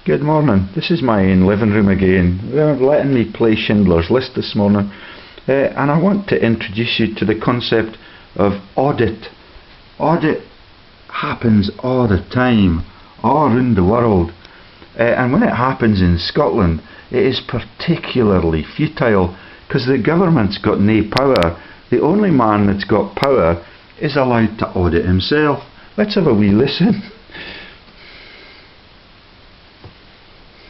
Good morning. This is my own living room again. They're letting me play Schindler's List this morning, and I want to introduce you to the concept of audit. Audit happens all the time, all around the world, and when it happens in Scotland, it is particularly futile because the government's got no power. The only man that's got power is allowed to audit himself. Let's have a wee listen.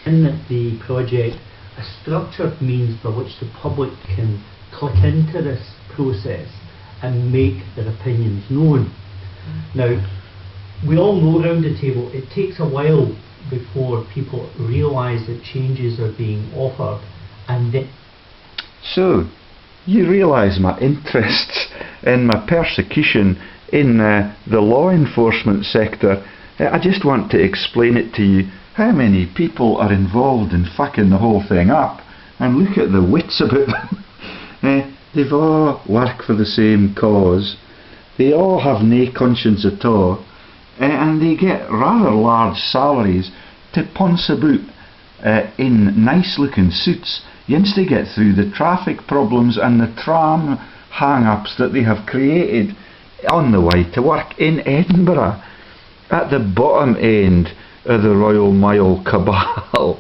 In the project, a structured means by which the public can click into this process and make their opinions known. Now, we all know around the table it takes a while before people realise that changes are being offered, and then... So, you realise my interests in my persecution in the law enforcement sector. I just want to explain it to you. How many people are involved in fucking the whole thing up, and look at the wits about them. They've all work for the same cause, they all have no conscience at all, and they get rather large salaries to ponce about in nice looking suits once they get through the traffic problems and the tram hang-ups that they have created on the way to work in Edinburgh, at the bottom end of the Royal Mile cabal.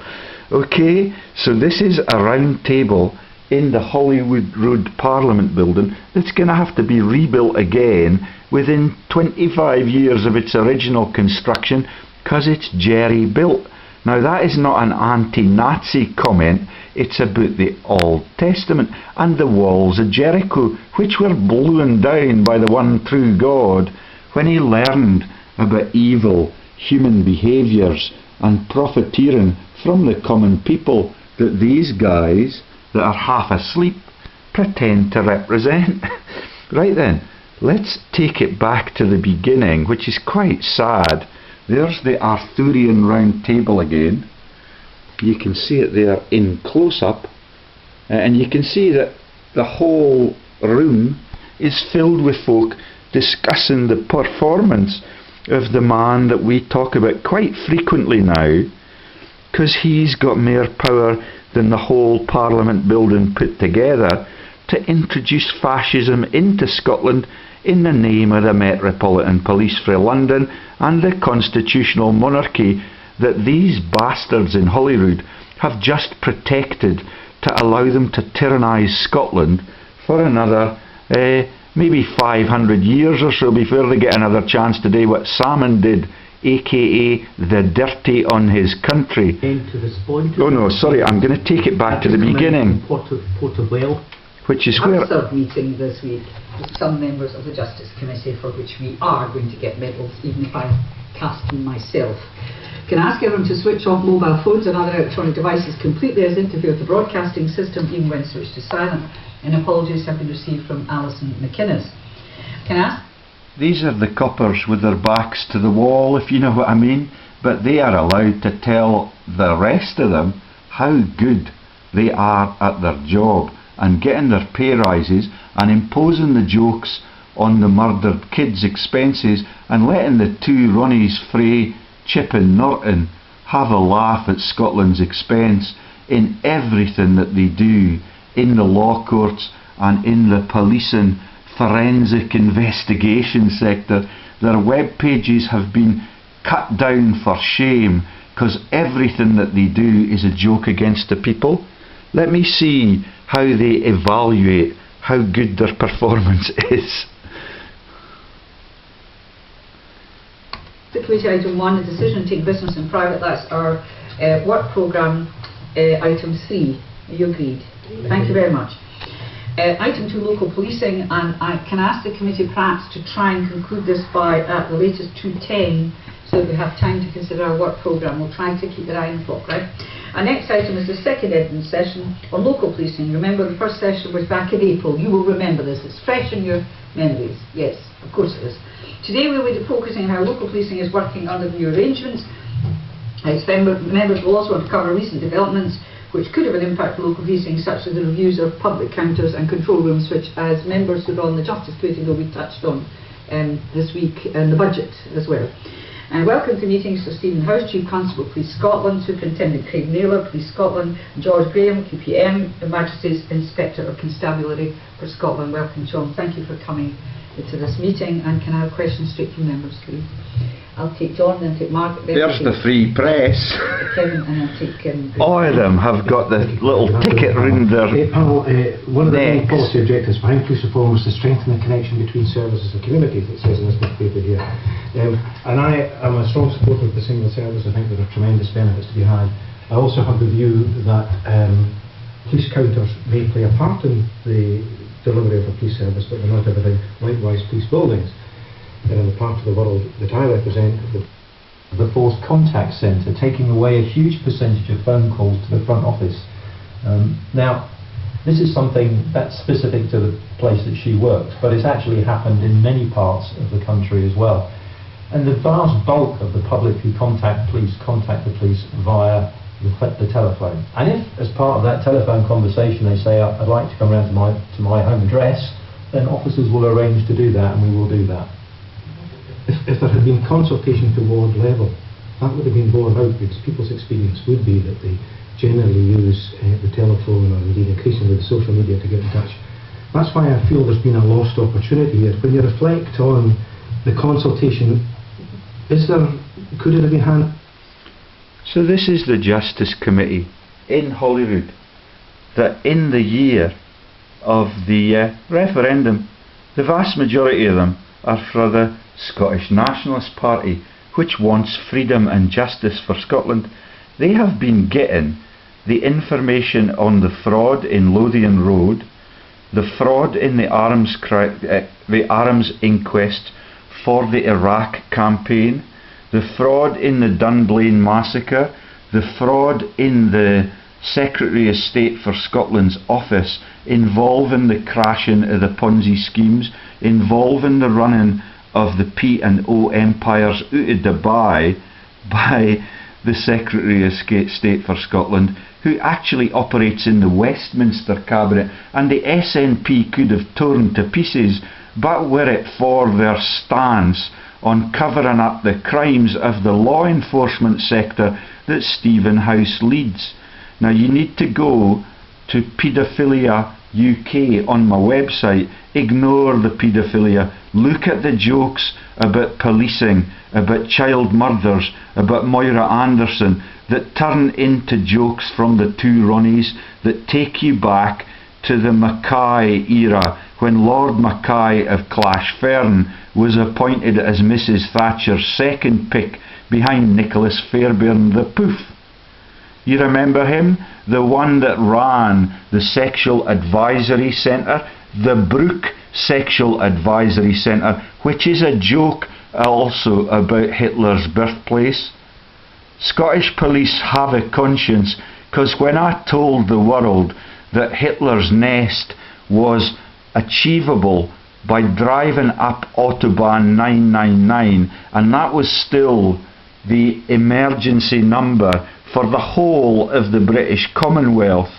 Okay, so this is a round table in the Hollywood Parliament building that's going to have to be rebuilt again within 25 years of its original construction because it's jerry built. Now that is not an anti-Nazi comment, it's about the Old Testament and the walls of Jericho, which were blown down by the one true God when he learned about evil human behaviours and profiteering from the common people that these guys that are half asleep pretend to represent. Right then, let's take it back to the beginning, which is quite sad. There's the Arthurian round table again. You can see it there in close-up, and you can see that the whole room is filled with folk discussing the performance of the man that we talk about quite frequently now, because he's got more power than the whole Parliament building put together to introduce fascism into Scotland in the name of the Metropolitan Police for London and the constitutional monarchy that these bastards in Hollywood have just protected to allow them to tyrannise Scotland for another maybe 500 years or so before they get another chance to do what Salmon did, aka the dirty on his country. Oh no, sorry, I'm going to take it back to the beginning, which is where... Absurd meeting this week with some members of the Justice Committee, for which we are going to get medals, even if I cast them myself. Can I ask everyone to switch off mobile phones and other electronic devices completely as interfere with the broadcasting system, even when switched to silent? And apologies have been received from Alison McInnes. Can I ask? These are the coppers with their backs to the wall, if you know what I mean, but they are allowed to tell the rest of them how good they are at their job and getting their pay rises and imposing the jokes on the murdered kids' expenses and letting the two Ronnies frae Chip and Norton have a laugh at Scotland's expense in everything that they do in the law courts and in the policing forensic investigation sector. Their web pages have been cut down for shame because everything that they do is a joke against the people. Let me see how they evaluate how good their performance is. Committee item 1, the decision to take business in private. That's our work programme item 3. You agreed? Thank you very much. Item 2, local policing, and I can ask the committee perhaps to try and conclude this by at the latest 2:10 so that we have time to consider our work programme. We'll try to keep an eye on the clock, right? Our next item is the second evidence session on local policing. Remember, the first session was back in April. You will remember this. It's fresh in your memories. Yes, of course it is. Today we will be focusing on how local policing is working under the new arrangements. Its members will also want to cover recent developments which could have an impact on local policing, such as the reviews of public counters and control rooms, which, as members who are on the Justice Committee will be touched on this week, and the budget as well. And welcome to meetings Sir Stephen House, Chief Constable, Police Scotland, Superintendent Craig Naylor, Police Scotland, George Graham, QPM, Her Majesty's Inspector of Constabulary for Scotland. Welcome, John. Thank you for coming to this meeting. And can I have questions straight from members, please? I'll take John, then take Margaret. There's the free press. Kevin, and I'll take All of them have got the little ticket round their Panel, one of the main necks. policy objectives behind police reform is to strengthen the connection between services and communities, it says in this paper here. And I am a strong supporter of the single service. I think there are tremendous benefits to be had. I also have the view that police counters may play a part in the delivery of a police service, but they're not everything. Likewise, police buildings. In the part of the world that I represent, the forced contact centre, taking away a huge percentage of phone calls to the front office. Now, this is something that's specific to the place that she works, but it's actually happened in many parts of the country as well. And the vast bulk of the public who contact the police via the telephone. And if, as part of that telephone conversation, they say, I'd like to come round to my home address, then officers will arrange to do that, and we will do that. if there had been consultation to ward level, that would have been borne out, because people's experience would be that they generally use the telephone, or indeed increasingly the social media, to get in touch. That's why I feel there's been a lost opportunity here. When you reflect on the consultation, could it have been handled? So this is the Justice Committee in Hollywood, that in the year of the referendum, the vast majority of them are for the Scottish Nationalist Party, which wants freedom and justice for Scotland. They have been getting the information on the fraud in Lothian Road, the fraud in the arms inquest for the Iraq campaign, the fraud in the Dunblane massacre, the fraud in the Secretary of State for Scotland's office involving the crashing of the Ponzi schemes, involving the running of the P&O empires out of Dubai by the Secretary of State for Scotland, who actually operates in the Westminster Cabinet, and the SNP could have torn to pieces, but were it for their stance on covering up the crimes of the law enforcement sector that Stephen House leads. Now you need to go to Paedophilia UK on my website. Ignore the paedophilia. Look at the jokes about policing, about child murders, about Moira Anderson, that turn into jokes from the two Ronnies, that take you back to the Mackay era, when Lord Mackay of Clashfern was appointed as Mrs Thatcher's second pick behind Nicholas Fairbairn the Poof. You remember him? The one that ran the Sexual Advisory Centre, the Brook Sexual Advisory Centre, which is a joke also about Hitler's birthplace. Scottish police have a conscience, because when I told the world that Hitler's nest was achievable by driving up Autobahn 999, and that was still the emergency number for the whole of the British Commonwealth,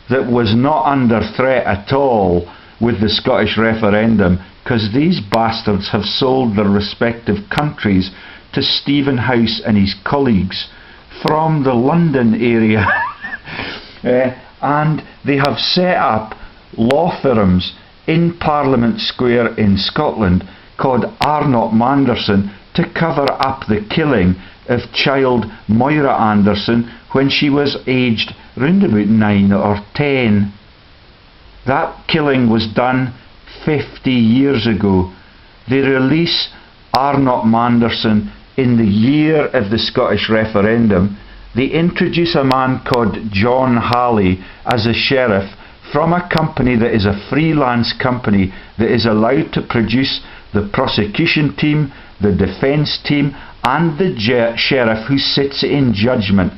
that was not under threat at all with the Scottish referendum, because these bastards have sold their respective countries to Stephen House and his colleagues from the London area. And they have set up law firms in Parliament Square in Scotland called Arnot Manderson to cover up the killing of child Moira Anderson when she was aged round about 9 or 10. That killing was done 50 years ago. They release Arnot Manderson in the year of the Scottish referendum. They introduce a man called John Halley as a sheriff from a company that is a freelance company that is allowed to produce the prosecution team, the defence team, and the sheriff who sits in judgment.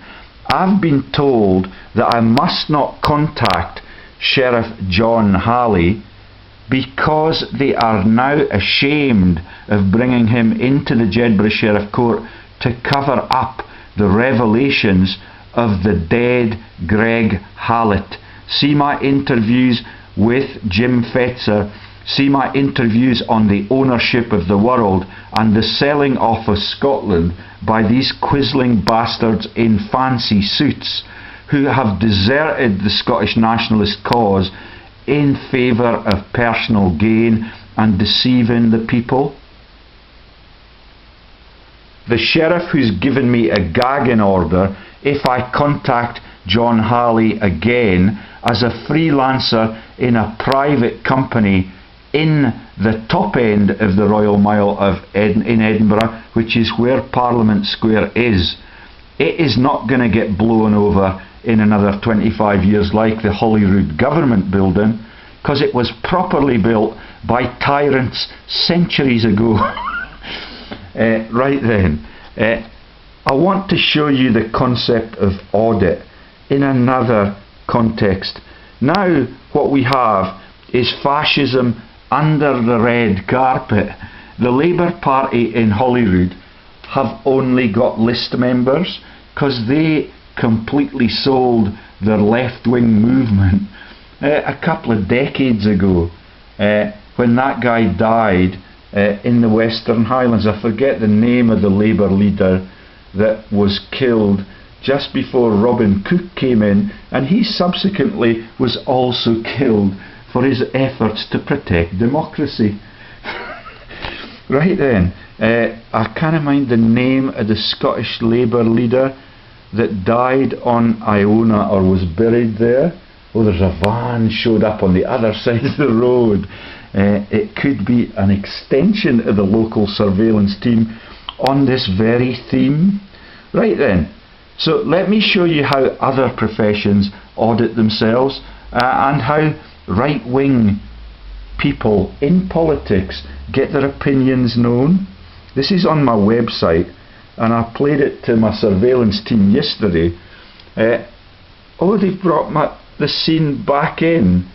I've been told that I must not contact Sheriff John Halley because they are now ashamed of bringing him into the Jedburgh Sheriff Court to cover up the revelations of the dead Greg Hallett. See my interviews with Jim Fetzer See my interviews on the ownership of the world and the selling off of Scotland by these quizzling bastards in fancy suits who have deserted the Scottish nationalist cause in favour of personal gain and deceiving the people. The sheriff who's given me a gagging order if I contact John Halley again as a freelancer in a private company in the top end of the Royal Mile in Edinburgh, which is where Parliament Square is. It is not going to get blown over in another 25 years like the Hollyrood Government building, because it was properly built by tyrants centuries ago. Right then, I want to show you the concept of audit in another context. Now what we have is fascism under the red carpet. The Labour Party in Holyrood have only got list members because they completely sold their left-wing movement a couple of decades ago when that guy died in the Western Highlands. I forget the name of the Labour leader that was killed just before Robin Cook came in, and he subsequently was also killed for his efforts to protect democracy. Right then, I can't mind the name of the Scottish Labour leader that died on Iona or was buried there. Oh, there's a van showed up on the other side of the road. It could be an extension of the local surveillance team on this very theme. Right then, so let me show you how other professions audit themselves and how right-wing people in politics get their opinions known. This is on my website, and I played it to my surveillance team yesterday. Oh, they've brought the scene back in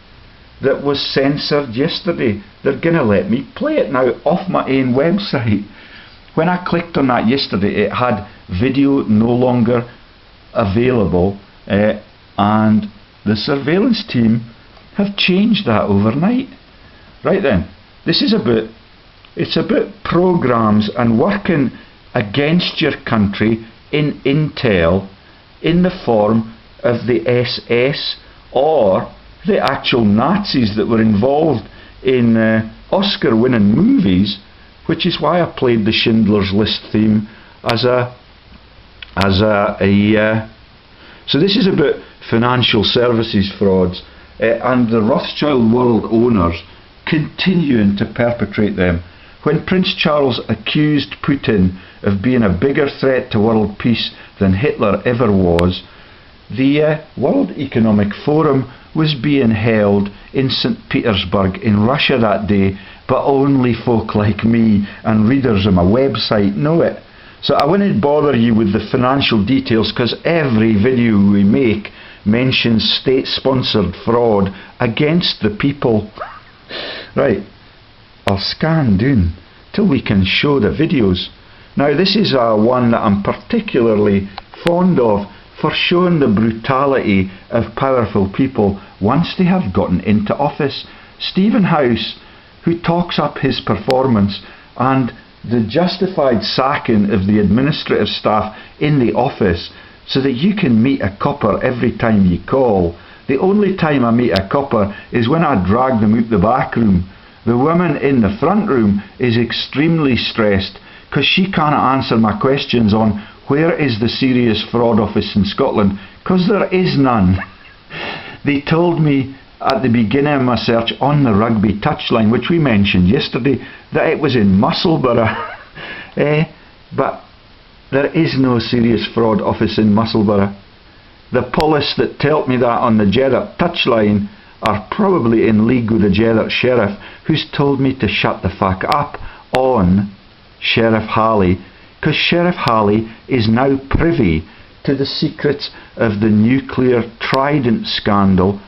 that was censored yesterday. They're going to let me play it now off my own website. When I clicked on that yesterday, it had video no longer available, and the surveillance team have changed that overnight. Right then, this is it's about programs and working against your country in intel in the form of the SS or the actual Nazis that were involved in Oscar-winning movies, which is why I played the Schindler's List theme so this is about financial services frauds and the Rothschild world owners continuing to perpetrate them. When Prince Charles accused Putin of being a bigger threat to world peace than Hitler ever was, the World Economic Forum was being held in St. Petersburg in Russia that day, but only folk like me and readers of my website know it. So I wouldn't bother you with the financial details, because every video we make mentions state-sponsored fraud against the people. Right, I'll scan down till we can show the videos. Now this is one that I'm particularly fond of for showing the brutality of powerful people once they have gotten into office. Stephen House, who talks up his performance and the justified sacking of the administrative staff in the office so that you can meet a copper every time you call. The only time I meet a copper is when I drag them out the back room. The woman in the front room is extremely stressed because she can't answer my questions on where is the serious fraud office in Scotland, because there is none. They told me at the beginning of my search on the rugby touchline, which we mentioned yesterday, that it was in Musselburgh. But there is no serious fraud office in Musselburgh. The police that told me that on the Jeddah touchline are probably in league with the Jeddah sheriff, who's told me to shut the fuck up on Sheriff Halley, because Sheriff Halley is now privy to the secrets of the nuclear Trident scandal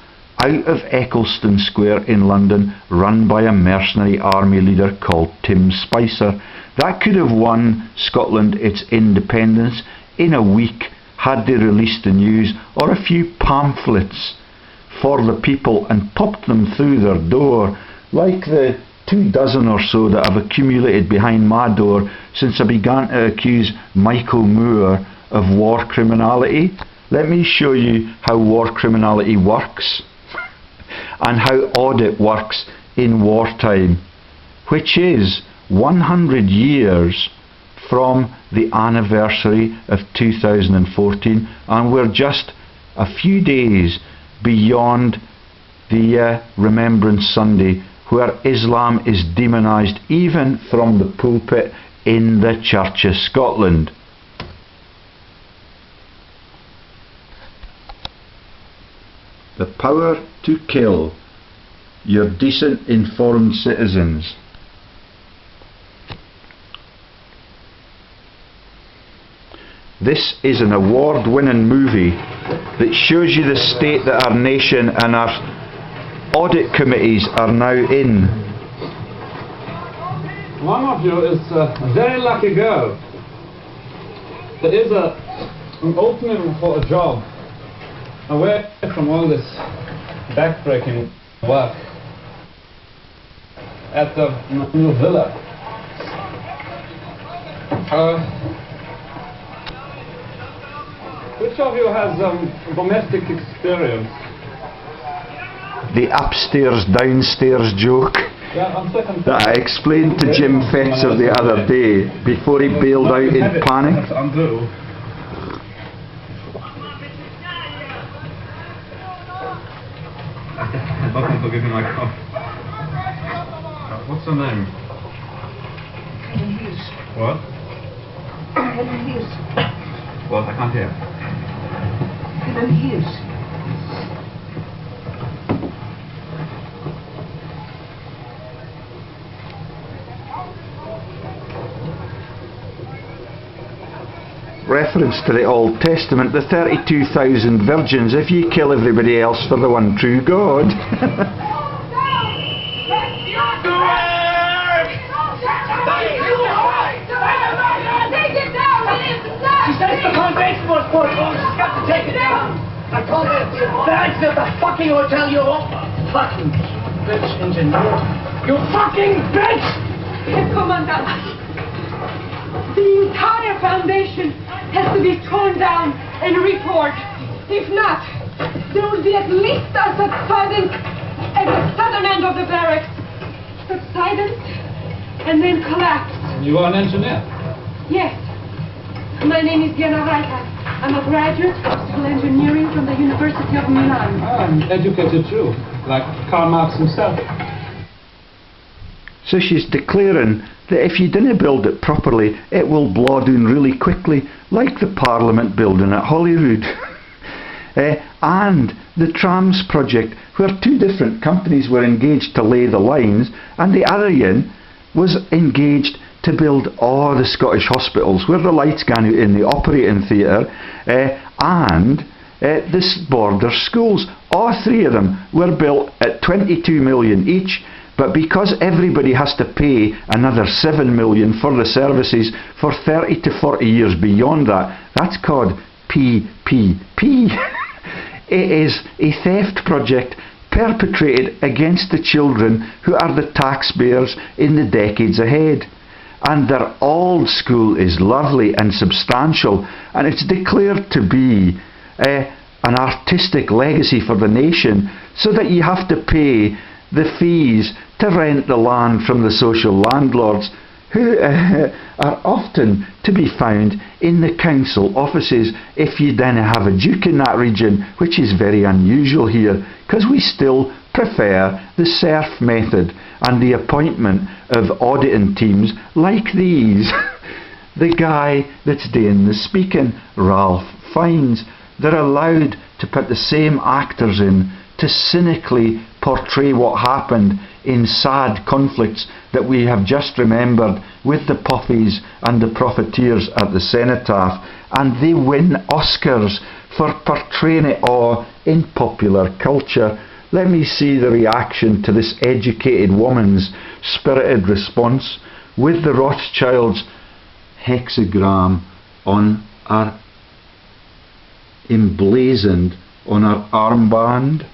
out of Eccleston Square in London, run by a mercenary army leader called Tim Spicer. That could have won Scotland its independence in a week had they released the news or a few pamphlets for the people and popped them through their door like the 24 or so that have accumulated behind my door since I began to accuse Michael Moore of war criminality. Let me show you how war criminality works and how audit works in wartime, which is 100 years from the anniversary of 2014, and we're just a few days beyond the Remembrance Sunday, where Islam is demonised even from the pulpit in the Church of Scotland. The power to kill your decent, informed citizens. This is an award-winning movie that shows you the state that our nation and our audit committees are now in. One of you is a very lucky girl. There is an opening for a job away from all this backbreaking work at the new villa. Which of you has domestic experience? The upstairs downstairs joke that I explained to Jim Fetzer the other day before he bailed out in panic. Give me my cup. What's her name? What? What? I can't hear. Reference to the Old Testament, the 32,000 virgins, if you kill everybody else for the one true God. She says the foundation was put on, she's got to take it down. I told her, that's at the fucking hotel you're up. Fucking bitch engineer. You fucking bitch! Herr Kommandant, the entire foundation has to be torn down and repoured. If not, there will be at least a subsidence at the southern end of the barracks. Subsidence and then collapse. You are an engineer? Yes. My name is Diana Reiter. I'm a graduate of civil engineering from the University of Milan. I'm educated too, like Karl Marx himself. So she's declaring that if you didn't build it properly, it will blow down really quickly, like the Parliament building at Hollywood. And the trams project, where two different companies were engaged to lay the lines, and the other one was engaged to build all the Scottish hospitals, where the lights go out in the operating theatre, and this border schools. All three of them were built at 22 million each, but because everybody has to pay another 7 million for the services for 30 to 40 years beyond that, that's called PPP. It is a theft project perpetrated against the children who are the taxpayers in the decades ahead. And their old school is lovely and substantial, and it's declared to be an artistic legacy for the nation, so that you have to pay the fees to rent the land from the social landlords, who are often to be found in the council offices if you then have a duke in that region, which is very unusual here, because we still prefer the serf method and the appointment of auditing teams like these. The guy that's doing the speaking, Ralph Fiennes, they're allowed to put the same actors in to cynically portray what happened in sad conflicts that we have just remembered with the puppies and the profiteers at the cenotaph, and they win Oscars for portraying it all in popular culture. Let me see the reaction to this educated woman's spirited response with the Rothschilds hexagram on our emblazoned on our armband.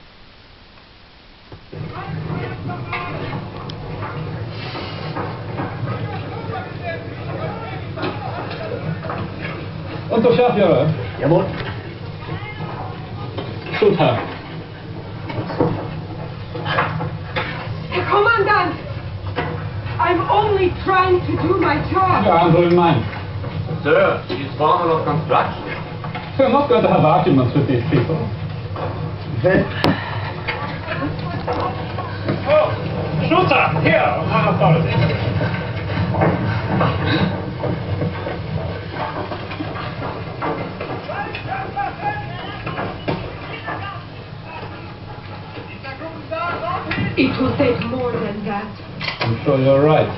to shut your up. Jawohl. Shoot her. Herr Kommandant, I'm only trying to do my job. Yeah, I'm doing mine. Sir, she's foreman of construction. We're not going to have arguments with these people. Shoot her! Here, on my authority. It will take more than that. I'm sure you're right.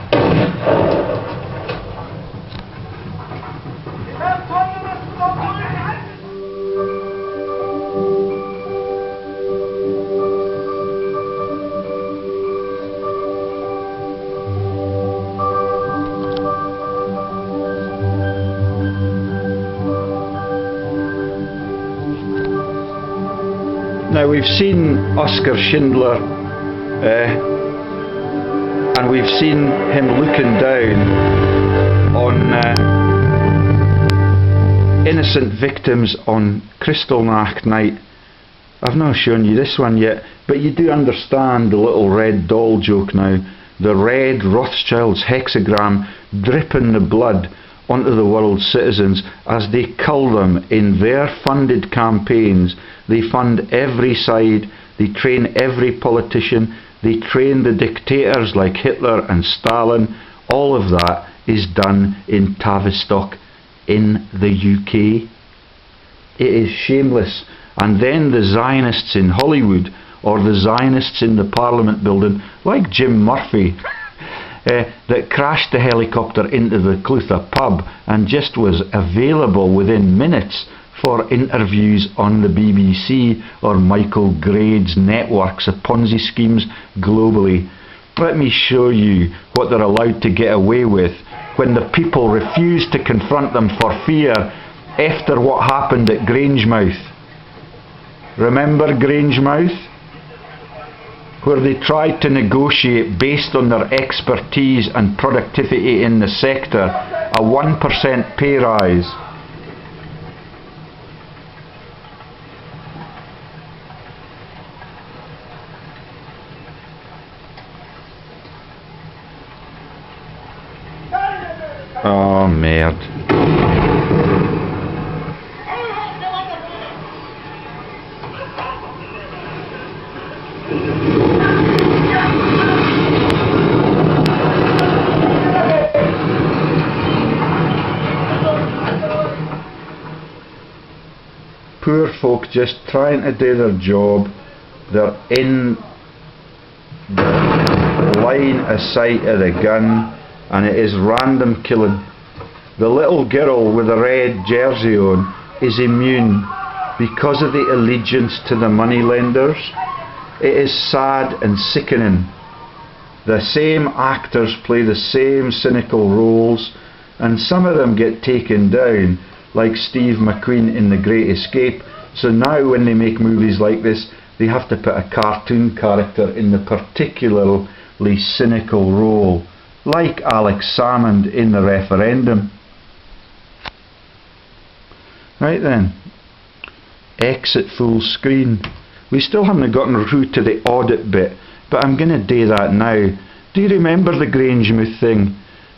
Now we've seen Oskar Schindler and we've seen him looking down on innocent victims on Kristallnacht night. I've not shown you this one yet, but you do understand the little red doll joke now. The red Rothschild's hexagram dripping the blood onto the world's citizens as they cull them in their funded campaigns. They fund every side, they train every politician, they train the dictators like Hitler and Stalin. All of that is done in Tavistock in the UK. It is shameless. And then the Zionists in Hollywood, or the Zionists in the Parliament building, like Jim Murphy, that crashed the helicopter into the Clutha pub and just was available within minutes for interviews on the BBC or Michael Grade's networks of Ponzi schemes globally. Let me show you what they're allowed to get away with when the people refuse to confront them for fear after what happened at Grangemouth. Remember Grangemouth? Where they tried to negotiate based on their expertise and productivity in the sector a 1% pay rise. Oh, merde. Poor folk just trying to do their job. They're in the line of sight of the gun, and it is random killing. The little girl with the red jersey on is immune because of the allegiance to the moneylenders. It is sad and sickening. The same actors play the same cynical roles, and some of them get taken down, like Steve McQueen in The Great Escape. So now when they make movies like this, they have to put a cartoon character in the particularly cynical role, like Alex Salmond in The Referendum. Right then, exit full screen. We still haven't gotten through to the audit bit, but I'm going to do that now. Do you remember the Grangemouth thing?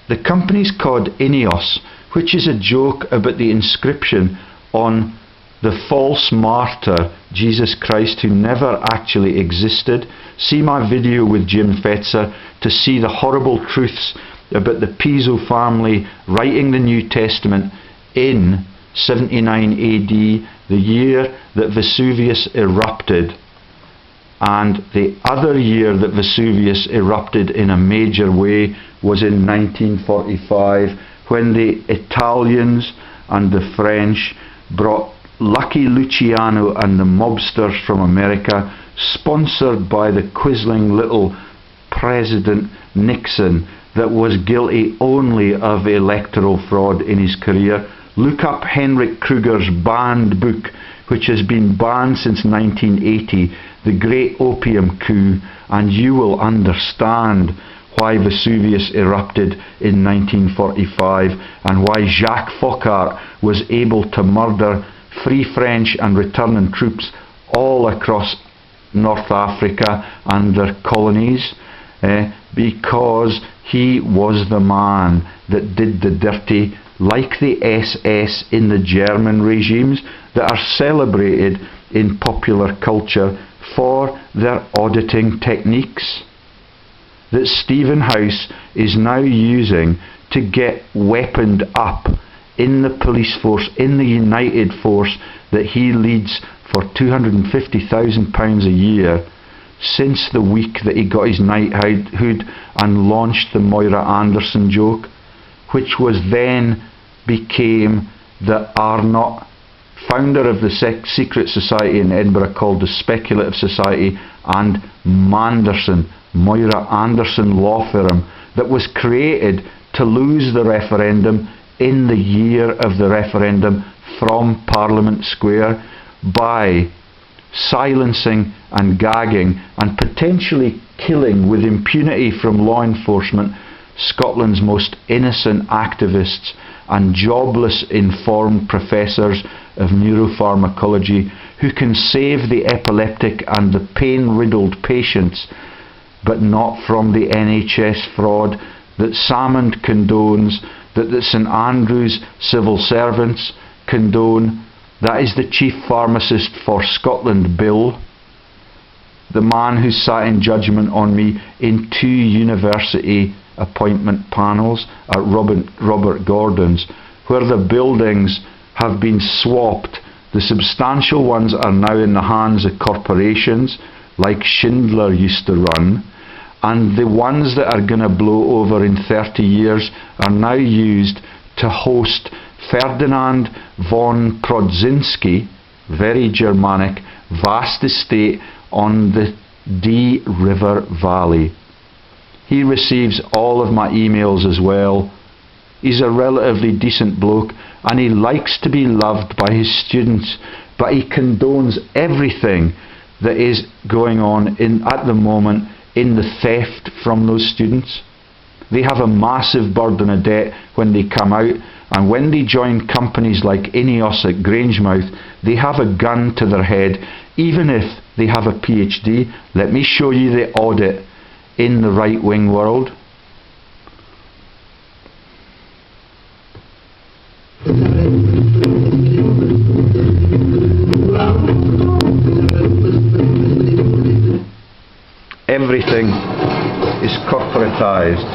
The company's called Ineos, which is a joke about the inscription on the false martyr, Jesus Christ, who never actually existed. See my video with Jim Fetzer to see the horrible truths about the Piso family writing the New Testament in 79 AD, the year that Vesuvius erupted. And the other year that Vesuvius erupted in a major way was in 1945, when the Italians and the French brought Lucky Luciano and the mobsters from America, sponsored by the quisling little President Nixon that was guilty only of electoral fraud in his career. Look up Henrik Kruger's banned book, which has been banned since 1980, The Great Opium Coup, and you will understand why Vesuvius erupted in 1945, and why Jacques Foccart was able to murder Free French and returning troops all across North Africa and their colonies, because he was the man that did the dirty, like the SS in the German regimes that are celebrated in popular culture for their auditing techniques, that Stephen House is now using to get weaponed up in the police force, in the United Force that he leads for £250,000 a year, since the week that he got his knighthood and launched the Moira Anderson joke, which was then became the Arnot, founder of the secret society in Edinburgh called the Speculative Society, and Manderson, Moira Anderson law firm, that was created to lose the referendum in the year of the referendum from Parliament Square by silencing and gagging and potentially killing with impunity from law enforcement Scotland's most innocent activists and jobless informed professors of neuropharmacology who can save the epileptic and the pain-riddled patients, but not from the NHS fraud that Salmond condones, that the St Andrews civil servants condone. That is the Chief Pharmacist for Scotland Bill, the man who sat in judgment on me in 2 university appointment panels at Robert Gordon's, where the buildings have been swapped. The substantial ones are now in the hands of corporations like Schindler used to run, and the ones that are going to blow over in 30 years are now used to host Ferdinand von Prodzinski, very Germanic, vast estate on the Dee River Valley. He receives all of my emails as well. He's a relatively decent bloke and he likes to be loved by his students, but he condones everything that is going on at the moment in the theft from those students. They have a massive burden of debt when they come out, and when they join companies like Ineos at Grangemouth, they have a gun to their head, even if they have a PhD. Let me show you the audit in the right-wing world. Everything is corporatized.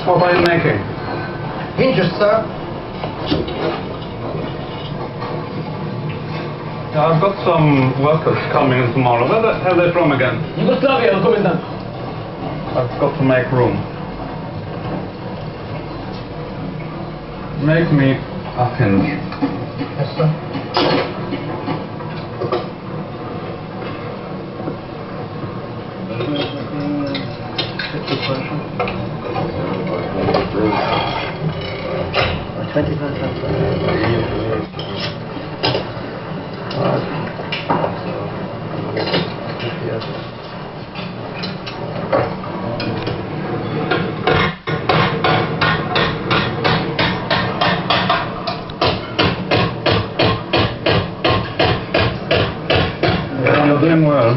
What are you making? Hinges, sir. I've got some workers coming in tomorrow. Where the hell are they from again? Yugoslavia, Commandant. I've got to make room. Make me a hinge. Yes, sir. You're doing well.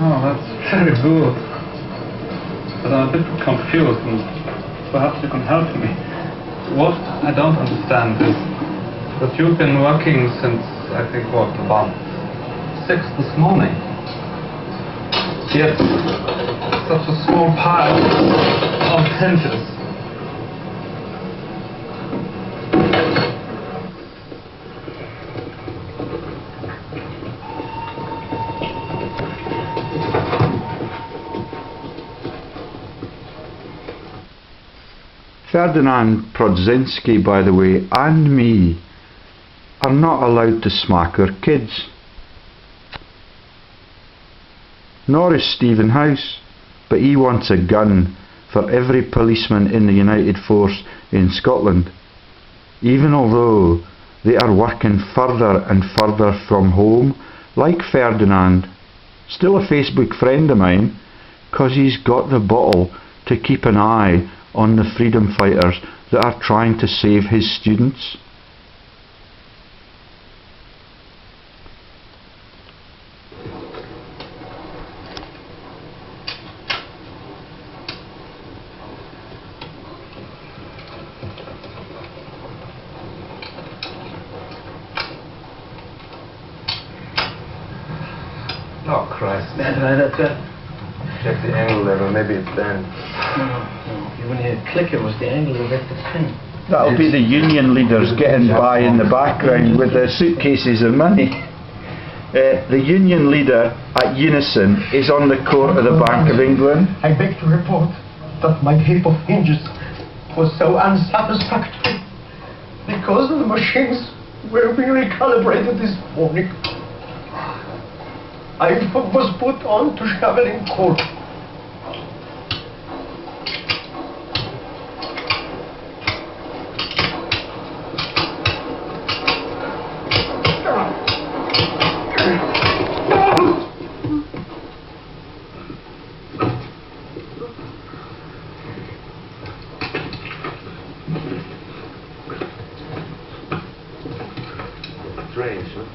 Oh, that's very good. But I'm a bit confused, and perhaps you can help me. What I don't understand is that you've been working since, I think, what, about 6 this morning. Yet, such a small pile of hinges. Ferdinand Prodzinski, by the way, and me are not allowed to smack our kids. Nor is Stephen House, but he wants a gun for every policeman in the United Force in Scotland, even although they are working further and further from home, like Ferdinand, still a Facebook friend of mine, 'cause he's got the bottle to keep an eye on the freedom fighters that are trying to save his students. Oh, Christ. That's right, that's it. Check the angle lever, maybe it's bent. No. You wouldn't hear a clicker, was the angle of it the same. That'll be the union leaders getting by in the background with their suitcases of money. The union leader at Unison is on the court of the Bank of England. I beg to report that my heap of hinges was so unsatisfactory because the machines were being recalibrated this morning. I was put on to shoveling coal. Strange, huh?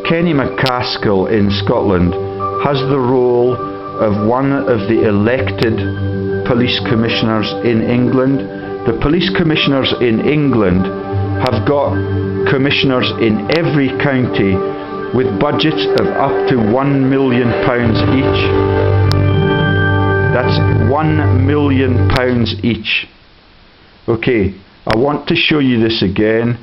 Kenny McCaskill in Scotland has the role of one of the elected police commissioners in England. The police commissioners in England have got commissioners in every county with budgets of up to £1 million each. That's £1 million each. Okay, I want to show you this again,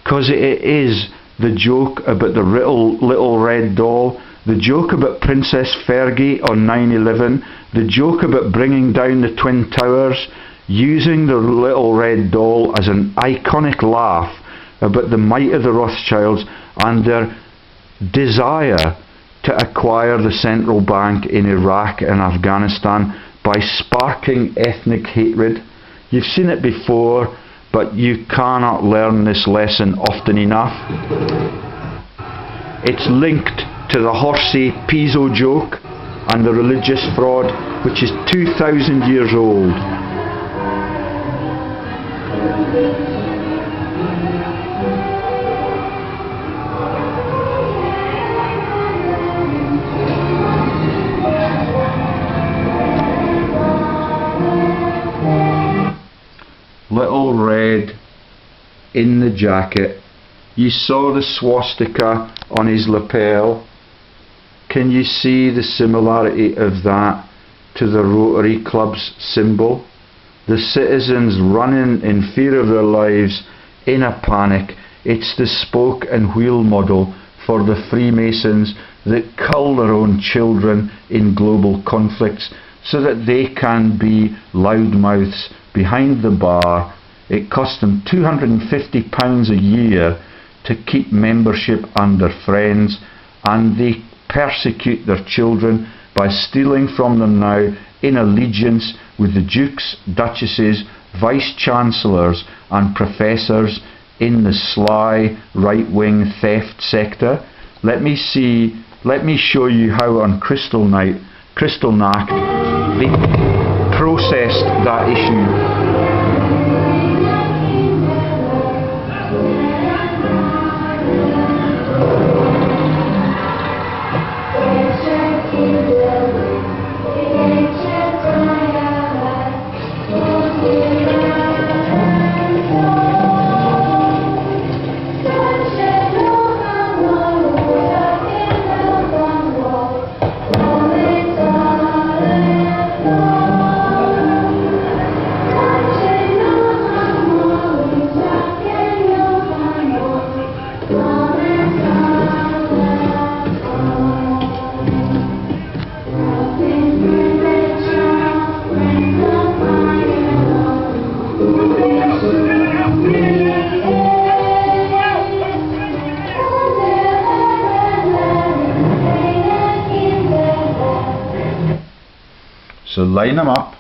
because it is the joke about the little red doll, the joke about Princess Fergie on 9/11, the joke about bringing down the Twin Towers, using the little red doll as an iconic laugh about the might of the Rothschilds and their desire to acquire the central bank in Iraq and Afghanistan by sparking ethnic hatred. You've seen it before, but you cannot learn this lesson often enough. It's linked to the horsey Piso joke and the religious fraud, which is 2,000 years old. Little red in the jacket. You saw the swastika on his lapel. Can you see the similarity of that to the Rotary Club's symbol? The citizens running in fear of their lives in a panic. It's the spoke and wheel model for the Freemasons that cull their own children in global conflicts so that they can be loudmouths behind the bar. It costs them £250 a year to keep membership and their friends, and they persecute their children by stealing from them now in allegiance with the dukes, duchesses, vice-chancellors and professors in the sly right-wing theft sector. Let me show you how on Kristallnacht they processed that issue. So line them up.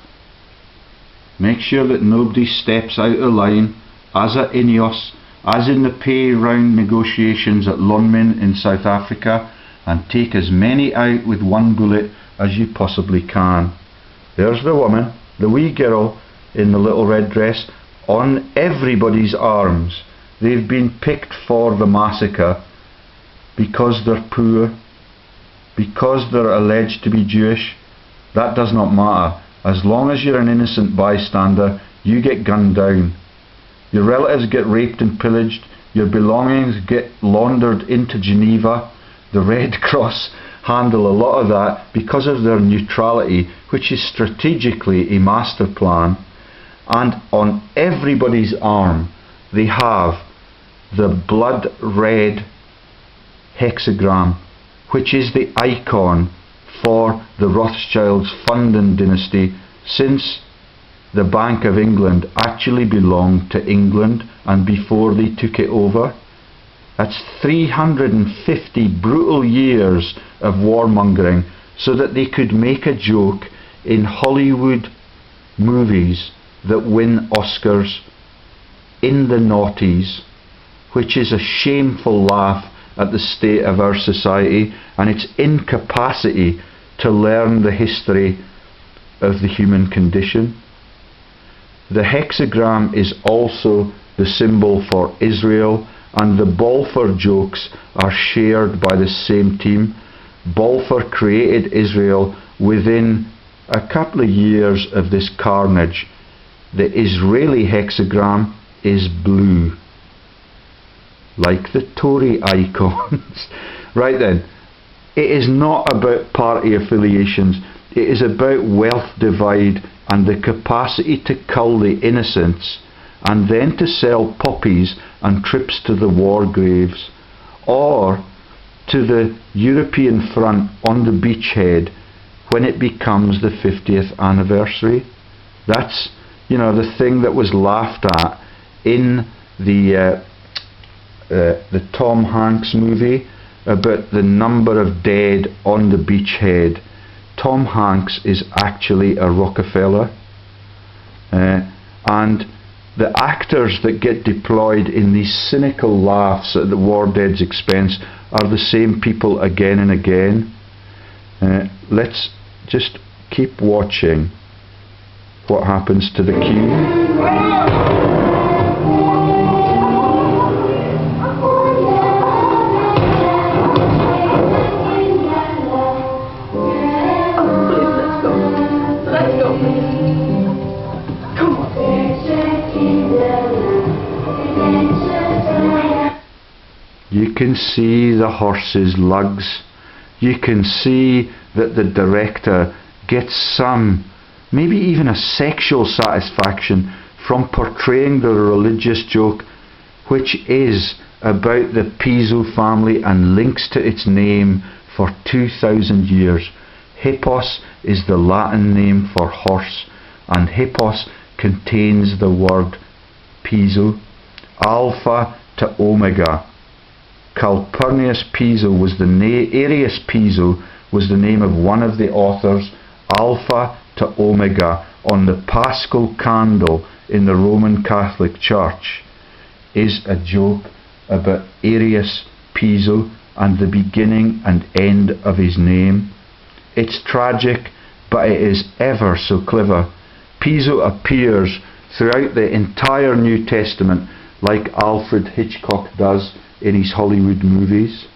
Make sure that nobody steps out of line, as at INEOS, as in the pay round negotiations at Lonmin in South Africa, and take as many out with one bullet as you possibly can. There's the woman, the wee girl in the little red dress, on everybody's arms. They've been picked for the massacre because they're poor, because they're alleged to be Jewish. That does not matter. As long as you're an innocent bystander, you get gunned down. Your relatives get raped and pillaged. Your belongings get laundered into Geneva. The Red Cross handle a lot of that because of their neutrality, which is strategically a master plan. And on everybody's arm they have the blood red hexagram, which is the icon for the Rothschilds' funding dynasty, since the Bank of England actually belonged to England and before they took it over. That's 350 brutal years of warmongering so that they could make a joke in Hollywood movies that win Oscars in the noughties, which is a shameful laugh at the state of our society and its incapacity to learn the history of the human condition. The hexagram is also the symbol for Israel, and the Balfour jokes are shared by the same team. Balfour created Israel within a couple of years of this carnage. The Israeli hexagram is blue, like the Tory icons. Right then, it is not about party affiliations. It is about wealth divide and the capacity to cull the innocents and then to sell poppies and trips to the war graves, or to the European front on the beachhead when it becomes the 50th anniversary. That's, the thing that was laughed at in the Tom Hanks movie about the number of dead on the beachhead. Tom Hanks is actually a Rockefeller, and the actors that get deployed in these cynical laughs at the war dead's expense are the same people again and again. Let's just keep watching what happens to the queue. You can see the horses' lugs. You can see that the director gets some, maybe even a sexual satisfaction from portraying the religious joke, which is about the Piso family and links to its name for 2,000 years. Hippos is the Latin name for horse, and hippos contains the word Piso. Alpha to Omega. Calpurnius Piso was the name, Arius Piso was the name of one of the authors. Alpha to Omega on the Paschal candle in the Roman Catholic Church is a joke about Arius Piso and the beginning and end of his name. It's tragic, but it is ever so clever. Piso appears throughout the entire New Testament like Alfred Hitchcock does in his Hollywood movies.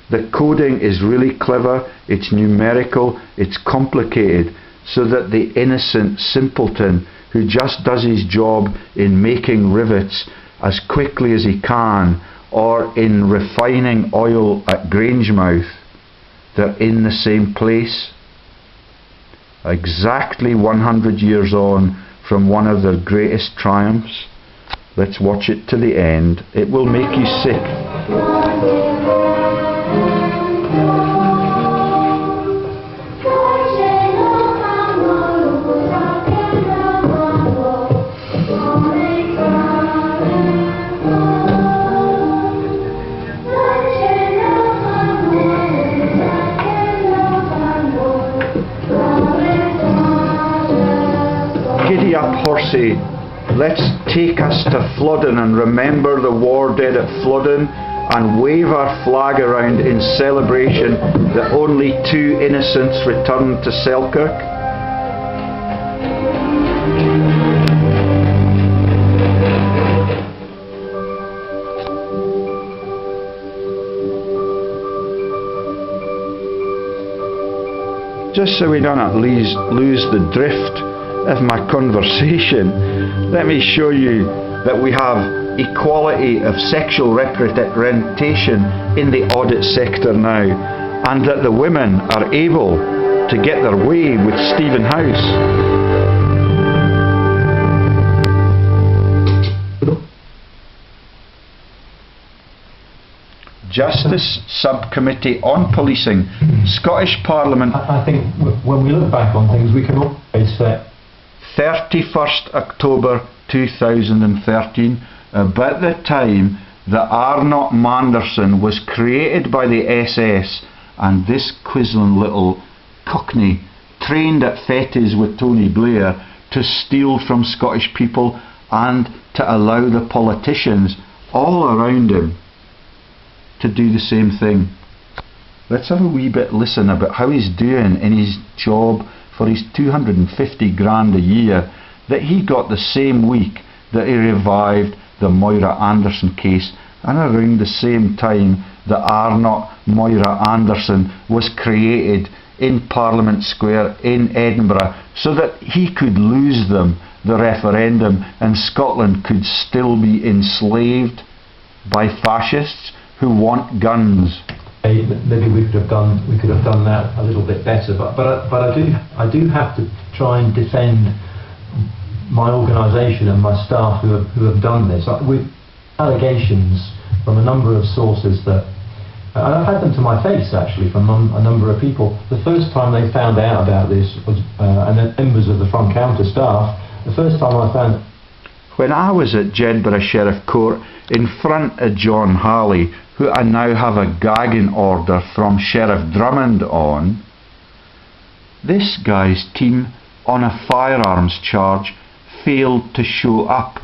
The coding is really clever, it's numerical, it's complicated, so that the innocent simpleton who just does his job in making rivets as quickly as he can, or in refining oil at Grangemouth, they're in the same place. Exactly 100 years on from one of their greatest triumphs. Let's watch it to the end. It will make you sick. horsey, let's take us to Flodden and remember the war dead at Flodden and wave our flag around in celebration that only 2 innocents returned to Selkirk? Just so we don't lose the drift of my conversation, let me show you that we have equality of sexual representation in the audit sector now, and that the women are able to get their way with Stephen House. Justice Subcommittee on Policing, Scottish Parliament. I think when we look back on things, we can always say 31st October 2013, about the time that Arnot Manderson was created by the SS, and this quizzling little cockney trained at Fettes with Tony Blair to steal from Scottish people and to allow the politicians all around him to do the same thing. Let's have a wee bit listen about how he's doing in his job for his 250 grand a year that he got the same week that he revived the Moira Anderson case, and around the same time that Arnot Moira Anderson was created in Parliament Square in Edinburgh so that he could lose them the referendum and Scotland could still be enslaved by fascists who want guns. Maybe we could have done that a little bit better, but I do have to try and defend my organisation and my staff who have done this with allegations from a number of sources that, and I've had them to my face actually from a number of people. The first time they found out about this was, and the members of the front counter staff, the first time I found. When I was at Edinburgh Sheriff Court in front of John Halley, who I now have a gagging order from Sheriff Drummond on, this guy's team on a firearms charge failed to show up.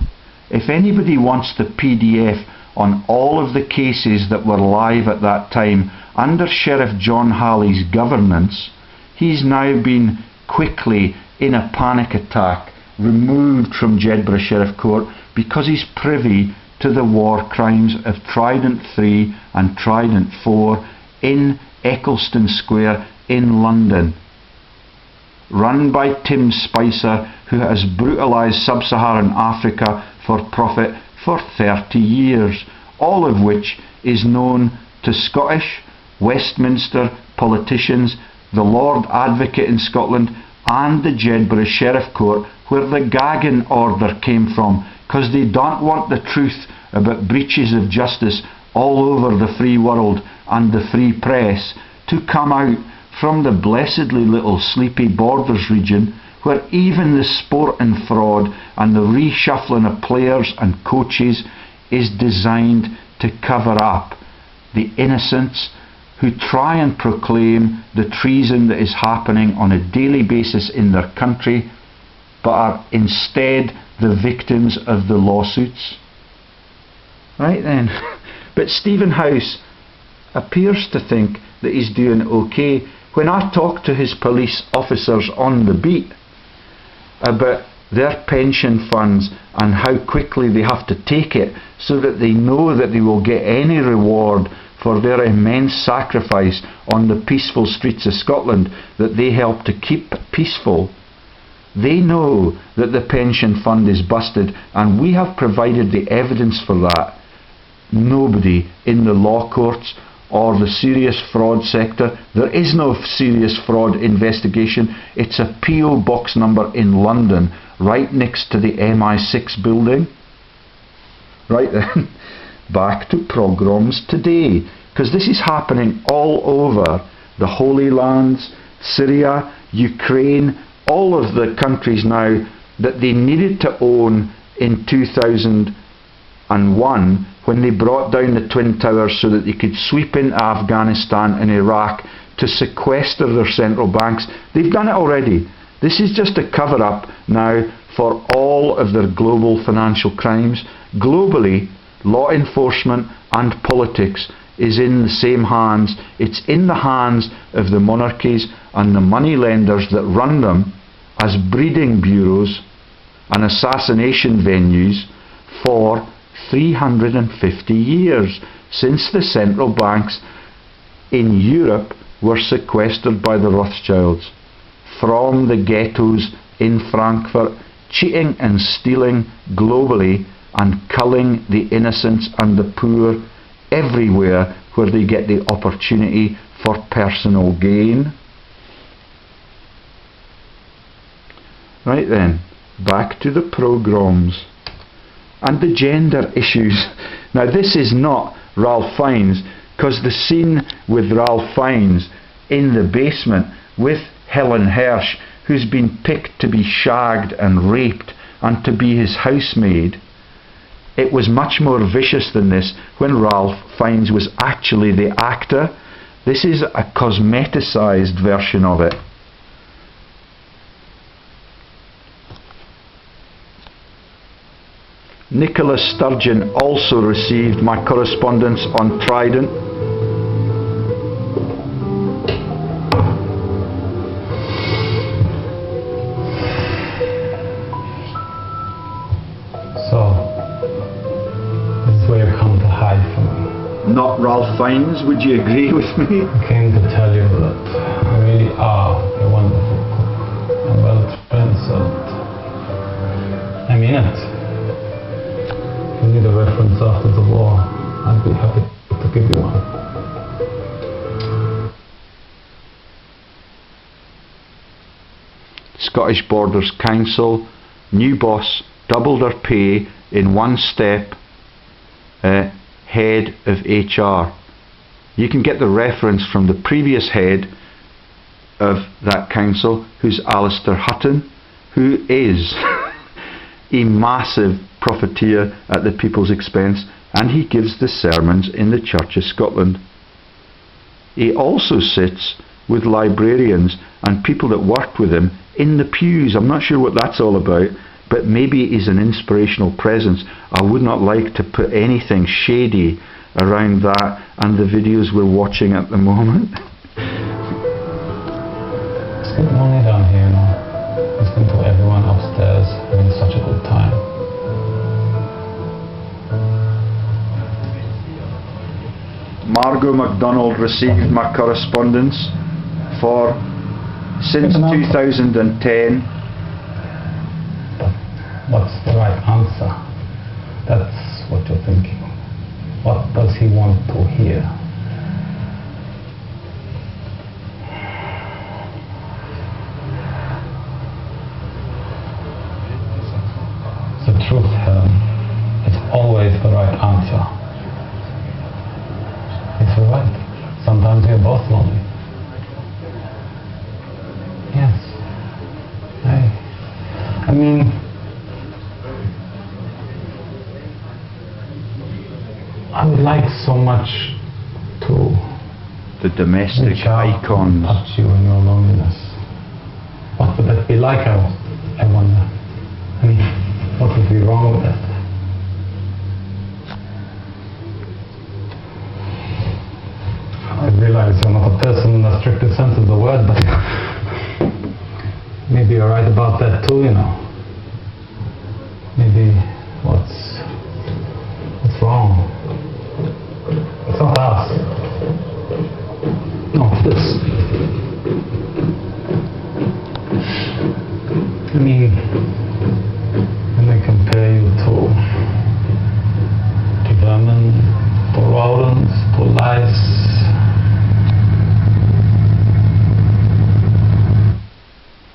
If anybody wants the PDF on all of the cases that were live at that time under Sheriff John Halley's governance, he's now been quickly, in a panic attack, removed from Jedburgh Sheriff Court because he's privy to the war crimes of Trident 3 and Trident 4 in Eccleston Square in London, run by Tim Spicer, who has brutalised sub-Saharan Africa for profit for 30 years, all of which is known to Scottish, Westminster politicians, the Lord Advocate in Scotland and the Jedburgh Sheriff Court, where the gagging order came from, because they don't want the truth about breaches of justice all over the free world and the free press to come out from the blessedly little sleepy borders region, where even the sport and fraud and the reshuffling of players and coaches is designed to cover up the innocents who try and proclaim the treason that is happening on a daily basis in their country, but are instead the victims of the lawsuits. Right then. But Stephen House appears to think that he's doing okay. When I talk to his police officers on the beat about their pension funds and how quickly they have to take it so that they know that they will get any reward for their immense sacrifice on the peaceful streets of Scotland that they help to keep peaceful, they know that the pension fund is busted, and we have provided the evidence for that. Nobody in the law courts or the serious fraud sector, there is no serious fraud investigation. It's a PO box number in London, right next to the MI6 building. Right then, back to pogroms today, because this is happening all over the Holy Lands, Syria, Ukraine, all of the countries now that they needed to own in 2001 when they brought down the Twin Towers so that they could sweep into Afghanistan and Iraq to sequester their central banks. They've done it already. This is just a cover-up now for all of their global financial crimes. Globally, law enforcement and politics is in the same hands. It's in the hands of the monarchies and the moneylenders that run them as breeding bureaus and assassination venues for 350 years, since the central banks in Europe were sequestered by the Rothschilds from the ghettos in Frankfurt, cheating and stealing globally and culling the innocents and the poor everywhere where they get the opportunity for personal gain. Right then, back to the pogroms and the gender issues. Now this is not Ralph Fiennes, because the scene with Ralph Fiennes in the basement with Helen Hirsch, who's been picked to be shagged and raped and to be his housemaid, it was much more vicious than this when Ralph Fiennes was actually the actor. This is a cosmeticized version of it. Nicola Sturgeon also received my correspondence on Trident. So, this is where you come to hide from me. Not Ralph Fiennes, would you agree with me? I came to tell you that you really are a wonderful cook. I'm well trained, so I mean it. If you need a reference after the war, I'd be happy to give you one. Scottish Borders Council, new boss, doubled her pay in one step, head of HR. You can get the reference from the previous head of that council, who's Alistair Hutton, who is a massive profiteer at the people's expense, and he gives the sermons in the Church of Scotland. He also sits with librarians and people that work with him in the pews. I'm not sure what that's all about, but maybe he's an inspirational presence. I would not like to put anything shady around that and the videos we're watching at the moment. It's good morning down here now. Listening to everyone upstairs having such a good time. Margot MacDonald received my correspondence for since 2010. What's the right answer? That's what you're thinking. What does he want to hear? The truth, Helen, is always the right answer. It's right. Sometimes we're both lonely. Yes. I mean, I would like so much to the domestic reach out icons. and touch you in your loneliness. What would that be like, I wonder? I mean, what would be wrong with that? I realize you're not a person in the strictest sense of the word, but maybe you're right about that too, you know. Maybe what's wrong? It's not us. No, it's this. I mean, when they compare you to vermin, to rodents, to lice.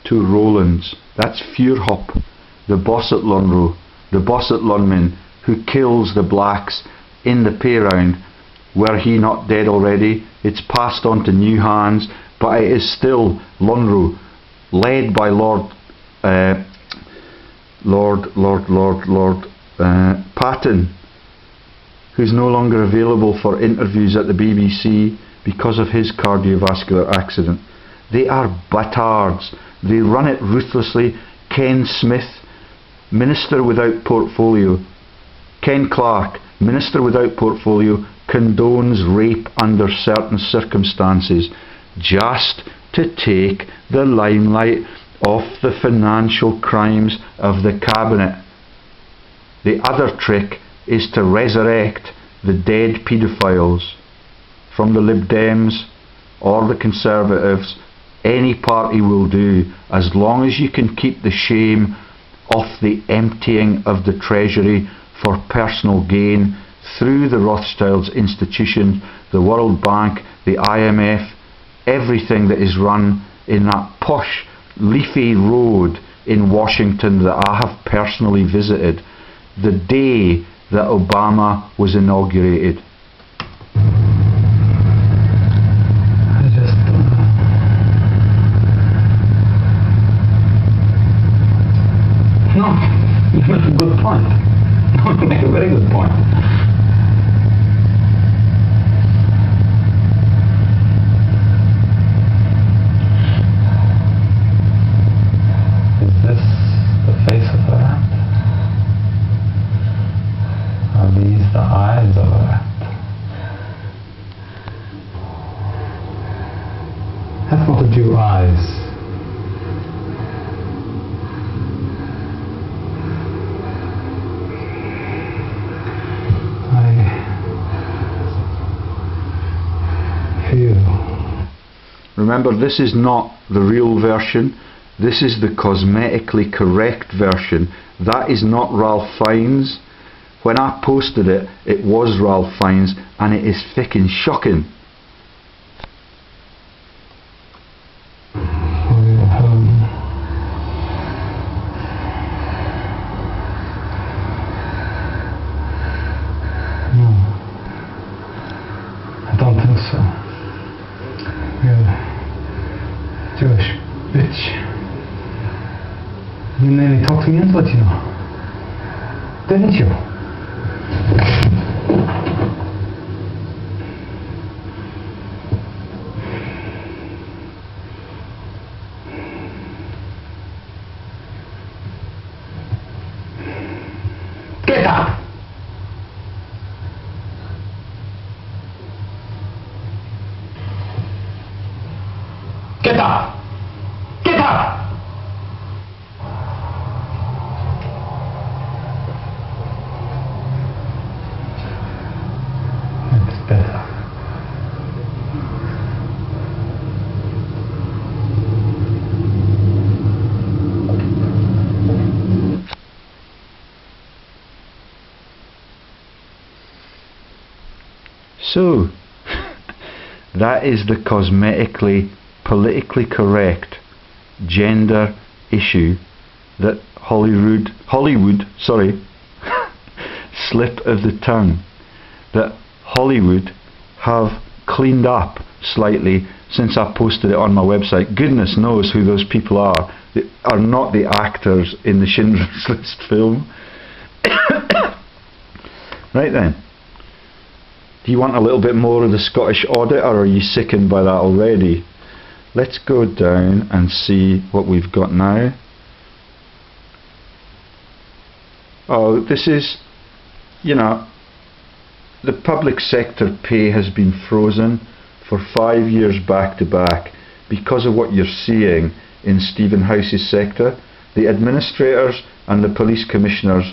To Rowlands. That's Furhop, the boss at Lonro, the boss at Lunmin, who kills the blacks in the pay round. Were he not dead already? It's passed on to new hands, but it is still Lonro, led by Lord Patton, who's no longer available for interviews at the BBC because of his cardiovascular accident. They are batards. They run it ruthlessly. Ken Smith, Minister without portfolio. Ken Clark, Minister without portfolio, condones rape under certain circumstances, just to take the limelight off the financial crimes of the Cabinet. The other trick is to resurrect the dead paedophiles from the Lib Dems or the Conservatives. Any party will do, as long as you can keep the shame off the emptying of the Treasury for personal gain through the Rothschilds institution, the World Bank, the IMF, everything that is run in that posh, leafy road in Washington that I have personally visited the day that Obama was inaugurated. No, you make a good point. No, you make a very good point. Is this the face of a rat? Are these the eyes of a rat? Hath not a Jew eyes? Remember, this is not the real version. This is the cosmetically correct version. That is not Ralph Fiennes. When I posted it, it was Ralph Fiennes, and it is ficking shocking. No, I don't think so. Jewish bitch. You nearly talked me into it, you know. Didn't you? Get up! Get up! Get up! That's better. So, that is the cosmetically, politically correct gender issue that Hollywood, slip of the tongue, that Hollywood have cleaned up slightly since I posted it on my website. Goodness knows who those people are. They are not the actors in the Schindler's List film. Right then. Do you want a little bit more of the Scottish audit, or are you sickened by that already? Let's go down and see what we've got now. Oh, this is, you know, the public sector pay has been frozen for 5 years back to back because of what you're seeing in Stephen House's sector. The administrators and the police commissioners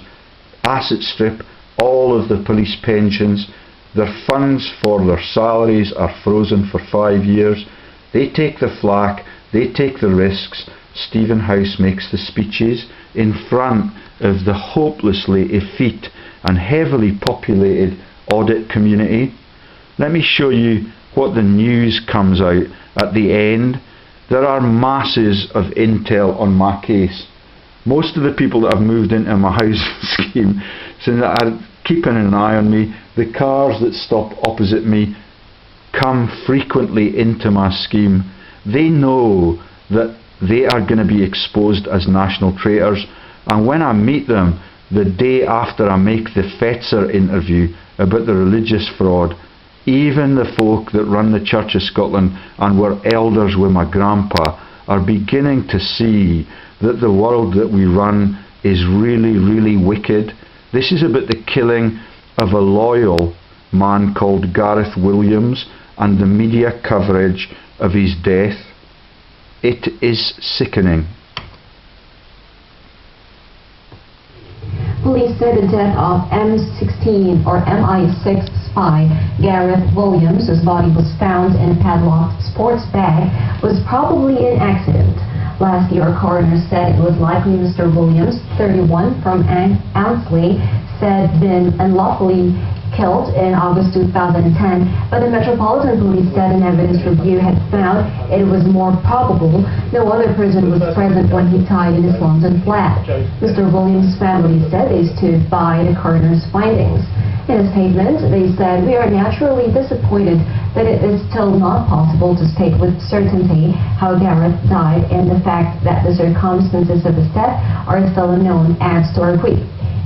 asset strip all of the police pensions. Their funds for their salaries are frozen for 5 years. They take the flak, they take the risks. Stephen House makes the speeches in front of the hopelessly effete and heavily populated audit community. Let me show you what the news comes out at the end. There are masses of intel on my case. Most of the people that have moved into my housing scheme, since are keeping an eye on me, the cars that stop opposite me come frequently into my scheme. They know that they are going to be exposed as national traitors, and when I meet them the day after I make the Fetzer interview about the religious fraud, even the folk that run the Church of Scotland and were elders with my grandpa are beginning to see that the world that we run is really, really wicked. This is about the killing of a loyal man called Gareth Williams and the media coverage of his death. It is sickening. Police said the death of M16 or MI6 spy Gareth Williams, whose body was found in a padlocked sports bag, was probably an accident. Last year, a coroner said it was likely Mr. Williams, 31, from Ansley, said been unlawfully killed in August 2010, but the Metropolitan Police said an evidence review had found it was more probable no other person was present when he died in his London flat. Mr. Williams' family said they stood by the coroner's findings. In a statement, they said, "We are naturally disappointed that it is still not possible to state with certainty how Gareth died and the fact that the circumstances of his death are still unknown," adds to our brief.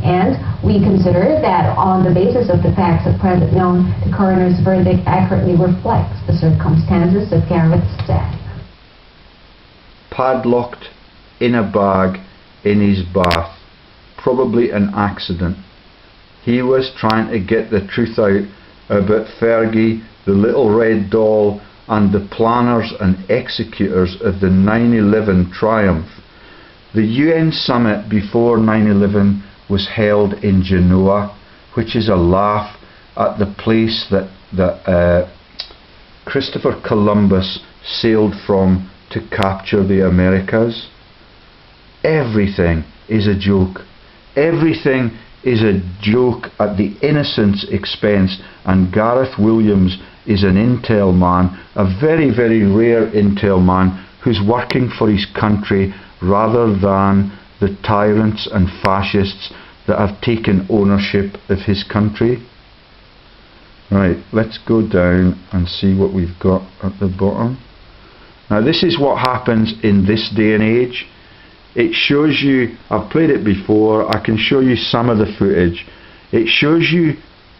And we consider that on the basis of the facts at present known, the coroner's verdict accurately reflects the circumstances of Gareth's death. Padlocked in a bag in his bath. Probably an accident. He was trying to get the truth out about Fergie, the little red doll, and the planners and executors of the 9/11 triumph. The UN summit before 9/11 was held in Genoa, which is a laugh at the place that Christopher Columbus sailed from to capture the Americas. Everything is a joke. Everything is a joke at the innocent's expense, and Gareth Williams is an intel man, a very, very rare intel man who's working for his country rather than the tyrants and fascists that have taken ownership of his country. Right, let's go down and see what we've got at the bottom. Now this is what happens in this day and age. It shows you, I've played it before, I can show you some of the footage. It shows you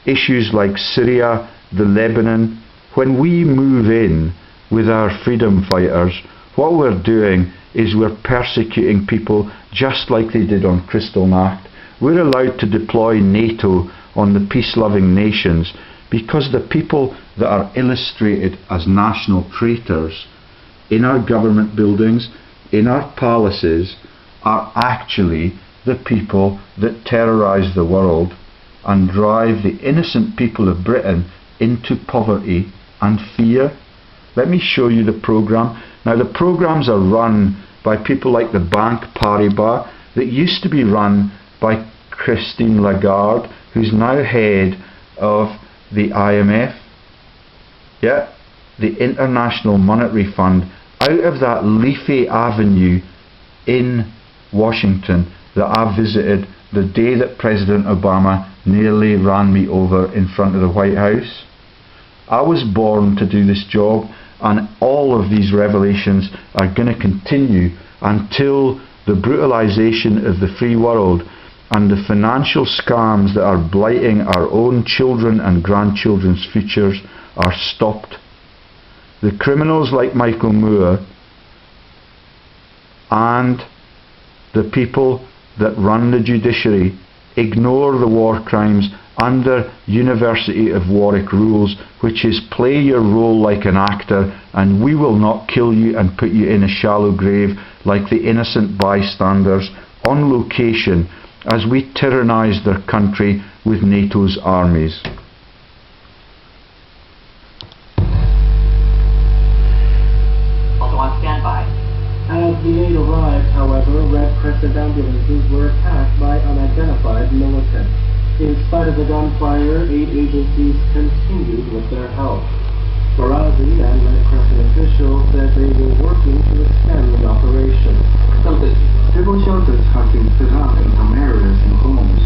issues like Syria, the Lebanon. When we move in with our freedom fighters, what we're doing is we're persecuting people just like they did on Kristallnacht. We're allowed to deploy NATO on the peace-loving nations because the people that are illustrated as national traitors in our government buildings, in our palaces, are actually the people that terrorise the world and drive the innocent people of Britain into poverty and fear. Let me show you the programme. Now the programmes are run by people like the Bank Paribas that used to be run by Christine Lagarde, who's now head of the IMF. Yeah, the International Monetary Fund, out of that leafy avenue in Washington that I visited the day that President Obama nearly ran me over in front of the White House. I was born to do this job, and all of these revelations are going to continue until the brutalization of the free world and the financial scams that are blighting our own children and grandchildren's futures are stopped. The criminals like Michael Moore and the people that run the judiciary ignore the war crimes under University of Warwick rules, which is play your role like an actor and we will not kill you and put you in a shallow grave like the innocent bystanders on location as we tyrannise their country with NATO's armies. Also on standby. As the aid arrived, however, Red Crescent ambulances were attacked by unidentified militants. In spite of the gunfire, aid agencies continued with their help. Barazi and Red Crescent officials said they were working to extend the operation. Civil shelters have been set up in some areas and homes